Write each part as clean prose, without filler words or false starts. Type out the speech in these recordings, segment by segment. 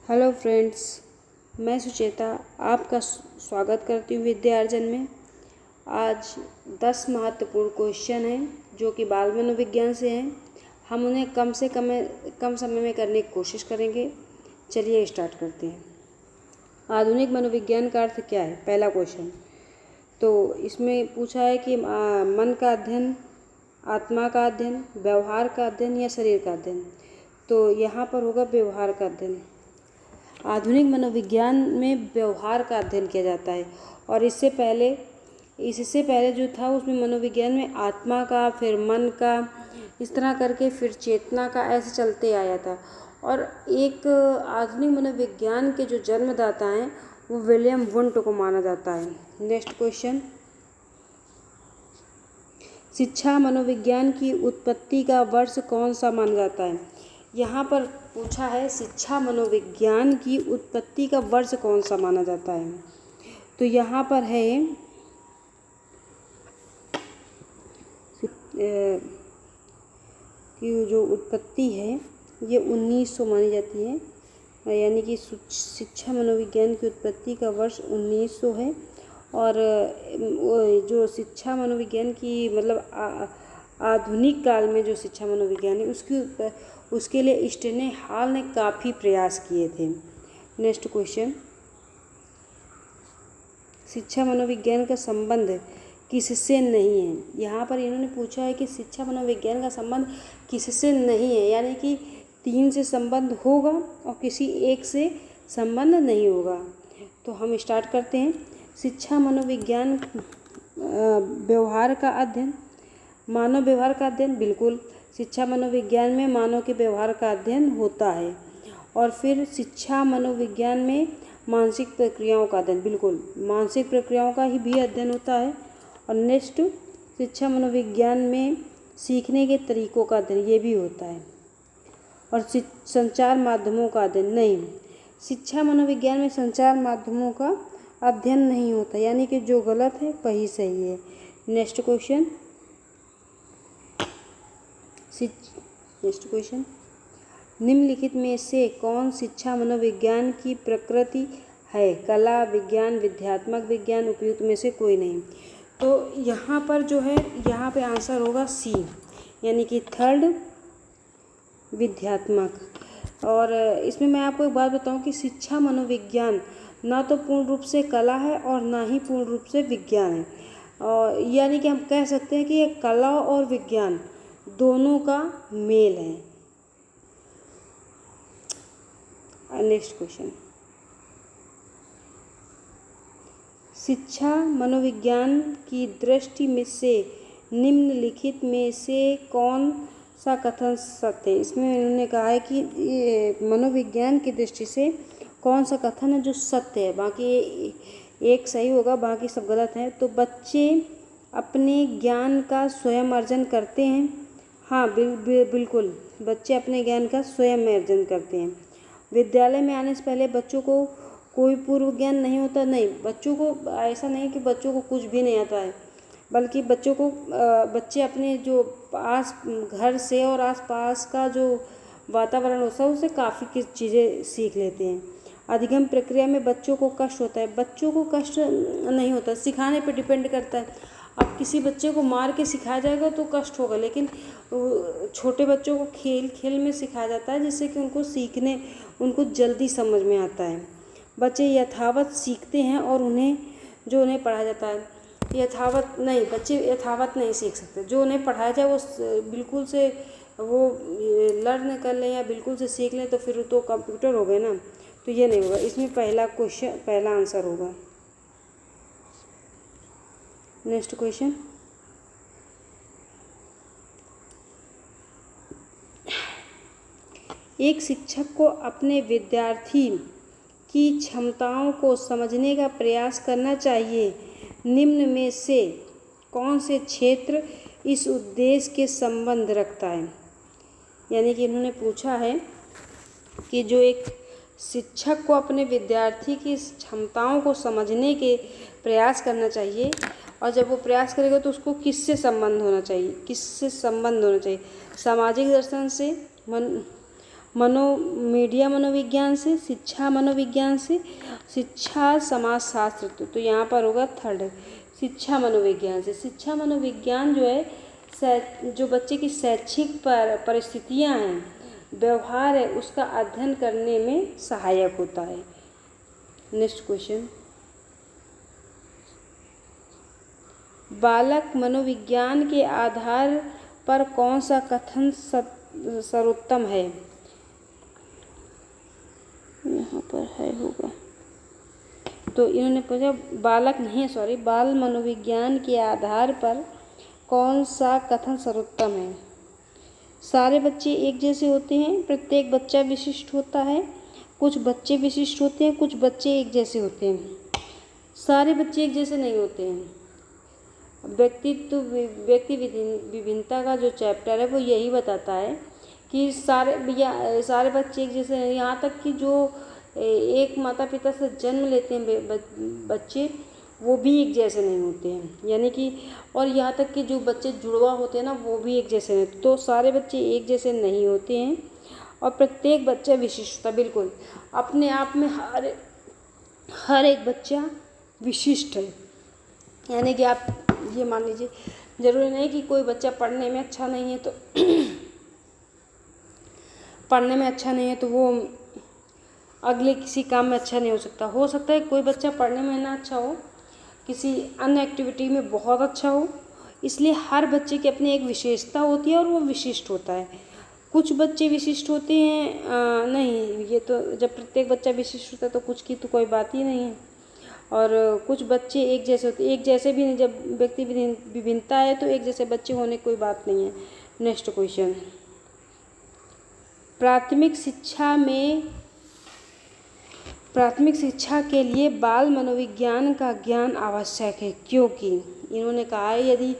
Hello friends, मैं सुचेता आपका स्वागत करती हूँ विद्यार्जन में। आज 10 महत्वपूर्ण क्वेश्चन हैं जो कि बाल मनोविज्ञान से हैं। हम उन्हें कम समय में करने की कोशिश करेंगे। चलिए स्टार्ट करते हैं। आधुनिक मनोविज्ञान का अर्थ क्या है? पहला क्वेश्चन तो इसमें पूछा है कि मन का अध्ययन, आत्मा का अध्ययन, व्यवहार का अध्ययन या शरीर का अध्ययन। तो यहाँ पर होगा व्यवहार का अध्ययन। आधुनिक मनोविज्ञान में व्यवहार का अध्ययन किया जाता है और इससे पहले जो था उसमें मनोविज्ञान में आत्मा का, फिर मन का, इस तरह करके फिर चेतना का, ऐसे चलते आया था। और एक आधुनिक मनोविज्ञान के जो जन्मदाता हैं वो विलियम वुंट को माना जाता है। नेक्स्ट क्वेश्चन, शिक्षा मनोविज्ञान की उत्पत्ति का वर्ष कौन सा माना जाता है? यहाँ पर पूछा है शिक्षा मनोविज्ञान की उत्पत्ति का वर्ष कौन सा माना जाता है। तो यहाँ पर है कि जो उत्पत्ति है ये 1900 मानी जाती है, यानी कि शिक्षा मनोविज्ञान की उत्पत्ति का वर्ष 1900 है। और जो शिक्षा मनोविज्ञान की मतलब आधुनिक काल में जो शिक्षा मनोविज्ञान है उसके लिए स्टेने हॉल ने काफ़ी प्रयास किए थे। नेक्स्ट क्वेश्चन, शिक्षा मनोविज्ञान का संबंध किससे नहीं है? यहाँ पर इन्होंने पूछा है कि शिक्षा मनोविज्ञान का संबंध किससे नहीं है, यानी कि 3 से संबंध होगा और किसी एक से संबंध नहीं होगा। तो हम स्टार्ट करते हैं। शिक्षा मनोविज्ञान व्यवहार का अध्ययन, मानव व्यवहार का अध्ययन, बिल्कुल शिक्षा मनोविज्ञान में मानव के व्यवहार का अध्ययन होता है। और फिर शिक्षा मनोविज्ञान में मानसिक प्रक्रियाओं का अध्ययन, बिल्कुल मानसिक प्रक्रियाओं का ही भी अध्ययन होता है। और नेक्स्ट, शिक्षा मनोविज्ञान में सीखने के तरीकों का अध्ययन, ये भी होता है। और संचार माध्यमों का अध्ययन नहीं, शिक्षा मनोविज्ञान में संचार माध्यमों का अध्ययन नहीं होता, यानी कि जो गलत है वही सही है। नेक्स्ट क्वेश्चन, निम्नलिखित में से कौन शिक्षा मनोविज्ञान की प्रकृति है? कला, विज्ञान, विद्यात्मक विज्ञान, उपयुक्त में से कोई नहीं। तो यहाँ पर जो है, यहाँ पे आंसर होगा सी, यानी कि थर्ड, विद्यात्मक। और इसमें मैं आपको एक बात बताऊं कि शिक्षा मनोविज्ञान ना तो पूर्ण रूप से कला है और ना ही पूर्ण रूप से विज्ञान है, और यानी कि हम कह सकते हैं कि ये कला और विज्ञान दोनों का मेल है। नेक्स्ट क्वेश्चन, शिक्षा मनोविज्ञान की दृष्टि में से निम्नलिखित में से कौन सा कथन सत्य है? इसमें उन्होंने कहा है कि मनोविज्ञान की दृष्टि से कौन सा कथन है जो सत्य है, बाकी एक सही होगा, बाकी सब गलत है। तो बच्चे अपने ज्ञान का स्वयं अर्जन करते हैं। हाँ, बिल्कुल बच्चे अपने ज्ञान का स्वयं अर्जन करते हैं। विद्यालय में आने से पहले बच्चों को कोई पूर्व ज्ञान नहीं होता, नहीं, बच्चों को ऐसा नहीं कि बच्चों को कुछ भी नहीं आता है, बल्कि बच्चे अपने जो घर से और आसपास का जो वातावरण होता है उससे काफ़ी चीज़ें सीख लेते हैं। अधिगम प्रक्रिया में बच्चों को कष्ट होता है, बच्चों को कष्ट नहीं होता, सिखाने पर डिपेंड करता है। अब किसी बच्चे को मार के सिखाया जाएगा तो कष्ट होगा, लेकिन छोटे बच्चों को खेल खेल में सिखाया जाता है, जिससे कि उनको जल्दी समझ में आता है। बच्चे यथावत सीखते हैं और उन्हें पढ़ाया जाता है बच्चे यथावत नहीं सीख सकते। जो उन्हें पढ़ाया जाए वो बिल्कुल से वो लर्न कर लें या बिल्कुल से सीख लें तो फिर तो कंप्यूटर हो गए ना, तो ये नहीं होगा। इसमें पहला आंसर होगा। नेक्स्ट क्वेश्चन, एक शिक्षक को अपने विद्यार्थी की क्षमताओं को समझने का प्रयास करना चाहिए। निम्न में से कौन से क्षेत्र इस उद्देश्य के संबंध रखता है? यानी कि इन्होंने पूछा है कि जो एक शिक्षक को अपने विद्यार्थी की क्षमताओं को समझने के प्रयास करना चाहिए, और जब वो प्रयास करेगा तो उसको किससे संबंध होना चाहिए? सामाजिक दर्शन से, मीडिया मनोविज्ञान से, शिक्षा मनोविज्ञान से, शिक्षा समाजशास्त्र। तो यहाँ पर होगा थर्ड, शिक्षा मनोविज्ञान से। शिक्षा मनोविज्ञान जो है जो बच्चे की शैक्षिक परिस्थितियाँ हैं, व्यवहार है, उसका अध्ययन करने में सहायक होता है। नेक्स्ट क्वेश्चन, बालक मनोविज्ञान के आधार पर कौन सा कथन सर्वोत्तम है? यहाँ पर है होगा, तो इन्होंने पूछा बालक नहीं, सॉरी, बाल मनोविज्ञान के आधार पर कौन सा कथन सर्वोत्तम है? सारे बच्चे एक जैसे होते हैं, प्रत्येक बच्चा विशिष्ट होता है, कुछ बच्चे विशिष्ट होते हैं, कुछ बच्चे एक जैसे होते हैं, सारे बच्चे एक जैसे नहीं होते हैं। व्यक्ति विभिन्नता का जो चैप्टर है वो यही बताता है कि सारे बच्चे एक जैसे हैं। यहाँ तक कि जो एक माता पिता से जन्म लेते हैं बच्चे, वो भी एक जैसे नहीं होते हैं, यानी कि, और यहाँ तक कि जो बच्चे जुड़वा होते हैं ना, वो भी एक जैसे नहीं। तो सारे बच्चे एक जैसे नहीं होते हैं और प्रत्येक बच्चा विशिष्ट होता है। बिल्कुल अपने आप में हर एक बच्चा विशिष्ट है। यानी कि आप ये मान लीजिए, ज़रूरी नहीं कि कोई बच्चा पढ़ने में अच्छा नहीं है तो वो अगले किसी काम में अच्छा नहीं हो सकता। हो सकता है कोई बच्चा पढ़ने में ना अच्छा हो, किसी अन्य एक्टिविटी में बहुत अच्छा हो। इसलिए हर बच्चे की अपनी एक विशेषता होती है और वो विशिष्ट होता है। कुछ बच्चे विशिष्ट होते हैं, नहीं, ये तो जब प्रत्येक बच्चा विशिष्ट होता है तो कुछ की तो कोई बात ही नहीं है। और कुछ बच्चे एक जैसे होते, एक जैसे भी नहीं, जब व्यक्ति विभिन्नता है तो एक जैसे बच्चे होने की कोई बात नहीं है। नेक्स्ट क्वेश्चन, प्राथमिक शिक्षा के लिए बाल मनोविज्ञान का ज्ञान आवश्यक है, क्योंकि इन्होंने कहा है, यदि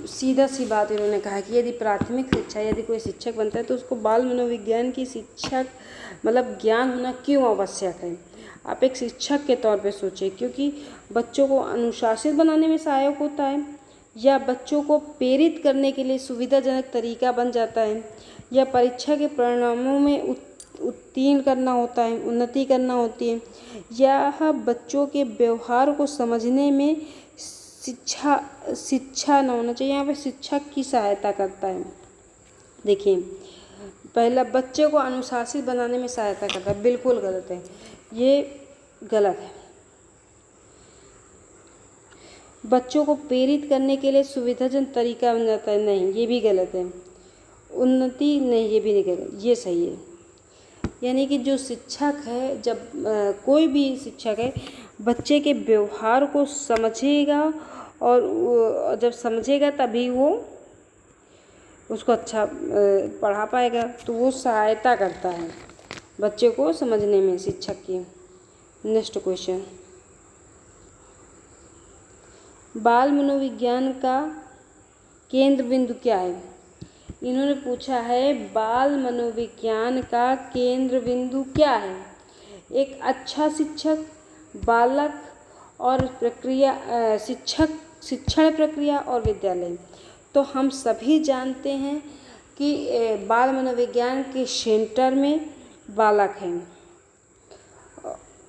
सीधा सी बात इन्होंने कहा है कि यदि प्राथमिक शिक्षा, यदि कोई शिक्षक बनता है तो उसको बाल मनोविज्ञान की शिक्षक मतलब ज्ञान होना क्यों आवश्यक है। आप एक शिक्षक के तौर पे सोचें, क्योंकि बच्चों को अनुशासित बनाने में सहायक होता है, या बच्चों को प्रेरित करने के लिए सुविधाजनक तरीका बन जाता है, या परीक्षा के परिणामों में उत्तीर्ण करना होता है, उन्नति करना होती है, या बच्चों के व्यवहार को समझने में शिक्षा न होना चाहिए, यहाँ पे शिक्षक की सहायता करता है। देखिए, पहला, बच्चे को अनुशासित बनाने में सहायता करता है, बिल्कुल गलत है, ये गलत है। बच्चों को प्रेरित करने के लिए सुविधाजनक तरीका बन जाता है, नहीं, ये भी गलत है। उन्नति, नहीं, ये भी नहीं गलत, ये सही है। यानी कि जो शिक्षक है, जब कोई भी शिक्षक है, बच्चे के व्यवहार को समझेगा, और जब समझेगा तभी वो उसको अच्छा पढ़ा पाएगा। तो वो सहायता करता है बच्चे को समझने में, शिक्षक की। नेक्स्ट क्वेश्चन, बाल मनोविज्ञान का केंद्र बिंदु क्या है? इन्होंने पूछा है बाल मनोविज्ञान का केंद्र बिंदु क्या है? एक अच्छा शिक्षक, बालक और प्रक्रिया, शिक्षण प्रक्रिया और विद्यालय। तो हम सभी जानते हैं कि बाल मनोविज्ञान के सेंटर में बालक हैं,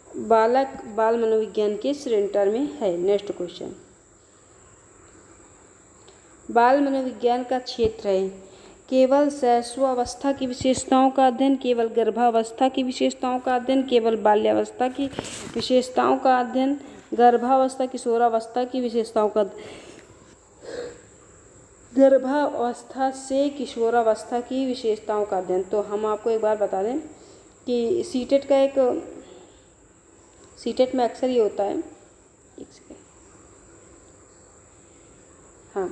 बालक बाल मनोविज्ञान के सेंटर में है। नेक्स्ट क्वेश्चन, बाल मनोविज्ञान का क्षेत्र है केवल शैशवावस्था की विशेषताओं का अध्ययन, केवल गर्भावस्था की विशेषताओं का अध्ययन, केवल बाल्यावस्था की विशेषताओं का अध्ययन, गर्भावस्था किशोरावस्था की विशेषताओं का, गर्भावस्था से किशोरावस्था की विशेषताओं का अध्ययन। तो हम आपको एक बार बता दें कि सीटेट में अक्सर ये होता है, एक सेकेंड, हाँ,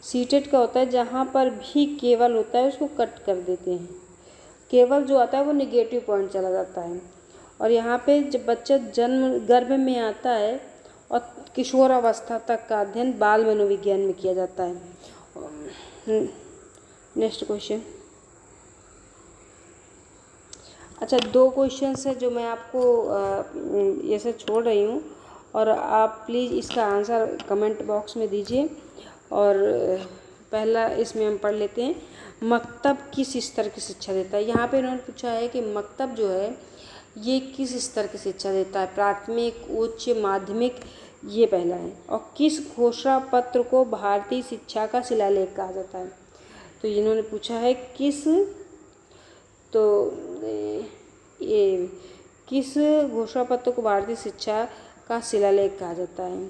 सीटेट का होता है जहाँ पर भी केवल होता है उसको कट कर देते हैं, केवल जो आता है वो निगेटिव पॉइंट चला जाता है। और यहाँ पे जब बच्चा गर्भ में आता है और किशोरावस्था तक का अध्ययन बाल मनोविज्ञान में किया जाता है। नेक्स्ट क्वेश्चन, अच्छा, 2 क्वेश्चन है जो मैं आपको ऐसे छोड़ रही हूँ, और आप प्लीज़ इसका आंसर कमेंट बॉक्स में दीजिए और पहला इसमें हम पढ़ लेते हैं, मकतब किस स्तर की शिक्षा देता है। यहाँ पे इन्होंने पूछा है कि मकतब जो है ये किस स्तर की शिक्षा देता है, प्राथमिक, उच्च, माध्यमिक, ये पहला है। और किस घोषणा पत्र को भारतीय शिक्षा का शिलालेख कहा जाता है। तो इन्होंने पूछा है किस घोषणा पत्र को भारतीय शिक्षा का शिलालेख कहा जाता है।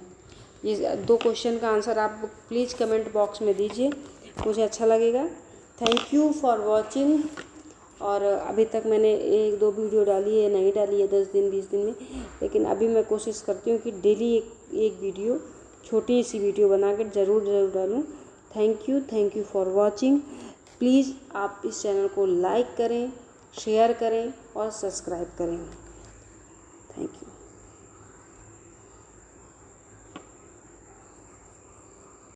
ये 2 क्वेश्चन का आंसर आप प्लीज़ कमेंट बॉक्स में दीजिए, मुझे अच्छा लगेगा। Thank you for watching. और अभी तक मैंने 1-2 वीडियो डाली है, नहीं डाली है 10 दिन 20 दिन में, लेकिन अभी मैं कोशिश करती हूँ कि डेली एक वीडियो, छोटी सी वीडियो बनाकर ज़रूर डालूँ। Thank you for watching. Please आप इस चैनल को लाइक करें, शेयर करें और सब्सक्राइब करें।